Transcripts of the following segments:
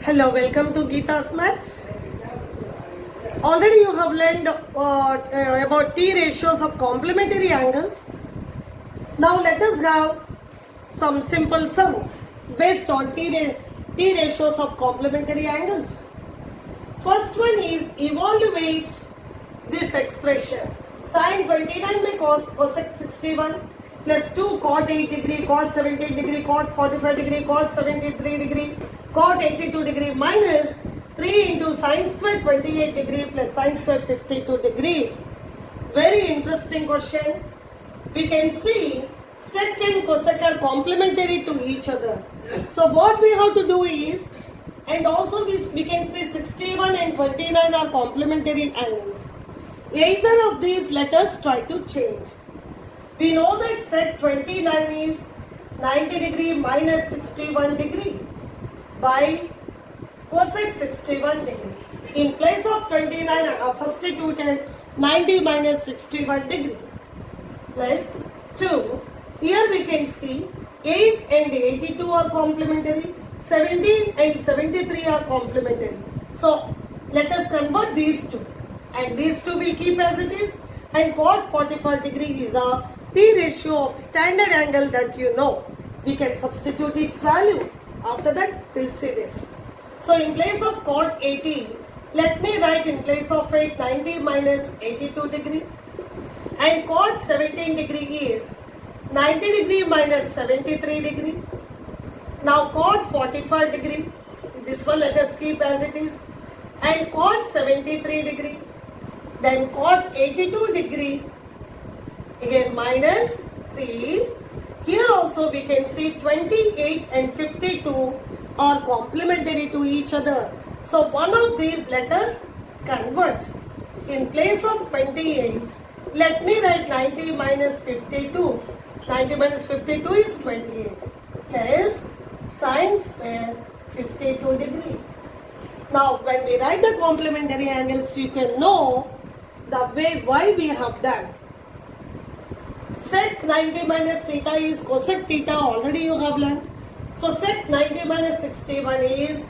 Hello, welcome to Geeta's Maths. Already you have learned about T ratios of complementary angles. Now let us have some simple sums based on T ratios of complementary angles. First one is evaluate this expression. Sin 29 by cosec 61 plus 2 cot 8 degree, cot 17 degree, cot 45 degree, cot 73 degree, cot 82 degree minus 3 into sin square 28 degree plus sin square 52 degree. Very interesting question. We can see sec and cosec are complementary to each other. So what we have to do is, and also we can see 61 and 29 are complementary angles. Either of these let us try to change. We know that sec 29 is 90 degree minus 61 degree by cosec 61 degree. In place of 29 I have substituted 90 minus 61 degree plus 2. Here we can see 8 and 82 are complementary, 17 and 73 are complementary. So let us convert these two, and these two will keep as it is, and cot 45 degree is a T ratio of standard angle that you know. We can substitute its value. After that we'll see this. So in place of cot 80, let me write in place of it 90 minus 82 degree, and cot 17 degree is 90 degree minus 73 degree. Now cot 45 degree, this one let us keep as it is, and cot 73 degree, then cot 82 degree, again minus 3. Here also we can see 28 and 52 are complementary to each other. So one of these let us convert. In place of 28, let me write 90 minus 52. 90 minus 52 is 28 plus sin square 52 degree. Now when we write the complementary angles, you can know the way why we have done. Sec 90 minus theta is cosec theta, already you have learned. So sec 90 minus 61 is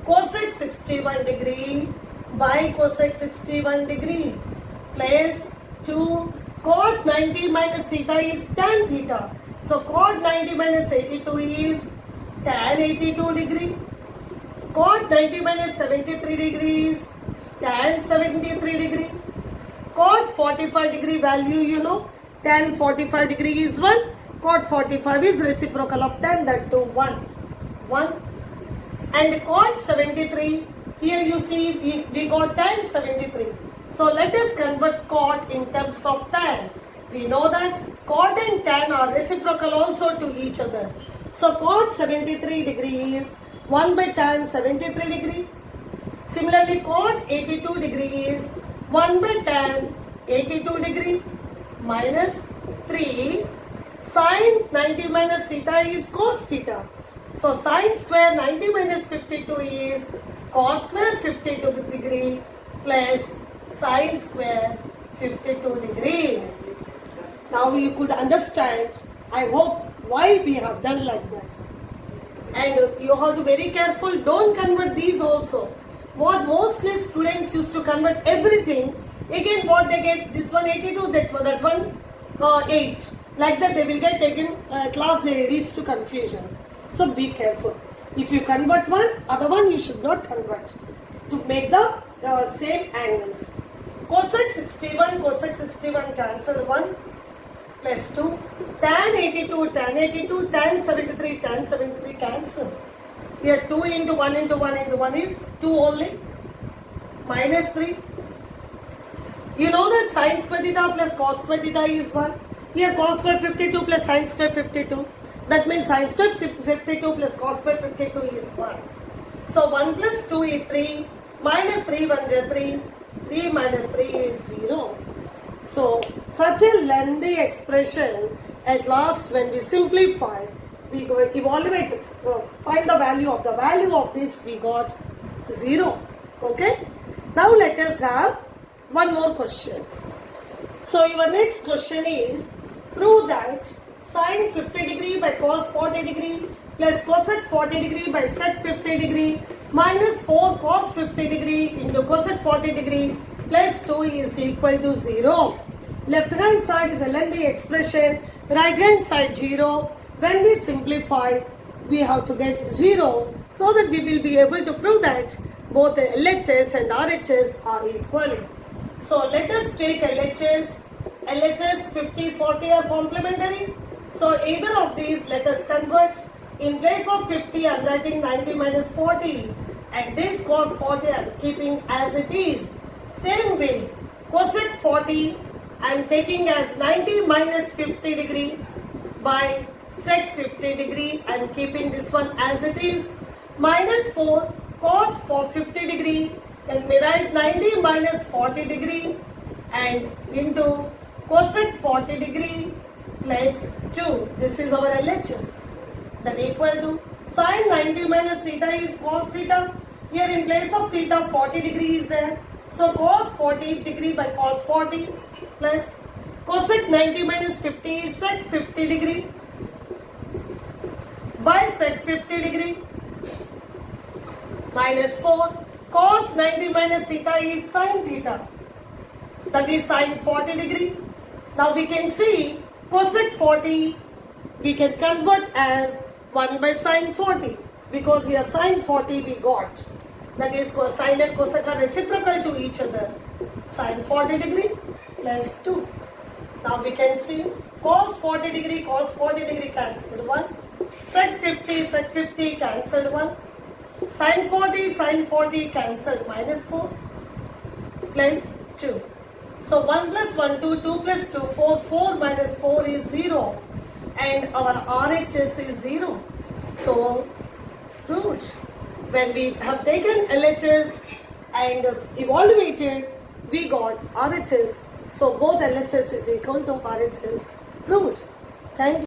cosec 61 degree by cosec 61 degree plus 2. Cot 90 minus theta is tan theta. So cot 90 minus 82 is tan 82 degree. Cot 90 minus 73 degree is tan 73 degree. Cot 45 degree value you know. Tan 45 degree is 1. Cot 45 is reciprocal of tan, that too 1. And cot 73, here you see we got tan 73. So let us convert cot in terms of tan. We know that cot and tan are reciprocal also to each other. So cot 73 degree is 1 by tan 73 degree. Similarly cot 82 degree is 1 by tan 82 degree minus 3. Sin 90 minus theta is cos theta. So sin square 90 minus 52 is cos square 52 degree plus sin square 52 degree. Now you could understand, I hope, why we have done like that. And you have to be very careful, don't convert these also. What mostly students used to convert everything, again what they get, this one 82, that one 8. Like that they will get taken, at last they reach to confusion. So be careful. If you convert one, other one you should not convert to make the same angles. Cosec 61 cancel 1 plus 2. Tan 82, tan 73 cancel. Here 2 into 1 into 1 into 1 is 2 only. Minus 3. You know that sin square theta plus cos square theta is 1. Here cos square 52 plus sin square 52. That means sin square 52 plus cos square 52 is 1. So 1 plus 2 is 3. Minus 3 1 is 3. 3 minus 3 is 0. So such a lengthy expression, at last when we simplify, we go evaluate it, find the value of this, we got 0. Okay. Now let us have one more question. So your next question is, prove that sin 50 degree by cos 40 degree plus cosec 40 degree by sec 50 degree minus 4 cos 50 degree into cosec 40 degree plus 2 is equal to 0. Left hand side is a lengthy expression, right hand side 0. When we simplify, we have to get 0 so that we will be able to prove that both the LHS and RHS are equal. So let us take LHS. LHS 50, 40 are complementary. So either of these let us convert. In place of 50 I am writing 90 minus 40 and this cos 40 I am keeping as it is. Same way cosec 40 I am taking as 90 minus 50 degree by sec 50 degree. I am keeping this one as it is. Minus 4 cos for 50 degree and we write 90 minus 40 degree and into cosec 40 degree plus 2. This is our LHS. That equal to sin 90 minus theta is cos theta. Here in place of theta 40 degree is there. So cos 40 degree by cos 40 plus cosec 90 minus 50 is sec 50 degree by sec 50 degree minus 4 cos 90 minus theta is sin theta, that is sin 40 degree. Now we can see cosec 40 we can convert as 1 by sin 40 because here sin 40 we got, that is cosine and cosec are reciprocal to each other. Sin 40 degree plus 2. Now we can see cos 40 degree cancelled 1. Sec 50 cancelled 1. Sin 40 cancelled minus 4 plus 2. So 1 plus 1 2, 2 plus 2 4, 4 minus 4 is 0 and our RHS is 0. So proved. When we have taken LHS and evaluated, we got RHS. So both LHS is equal to RHS. Proved. Thank you.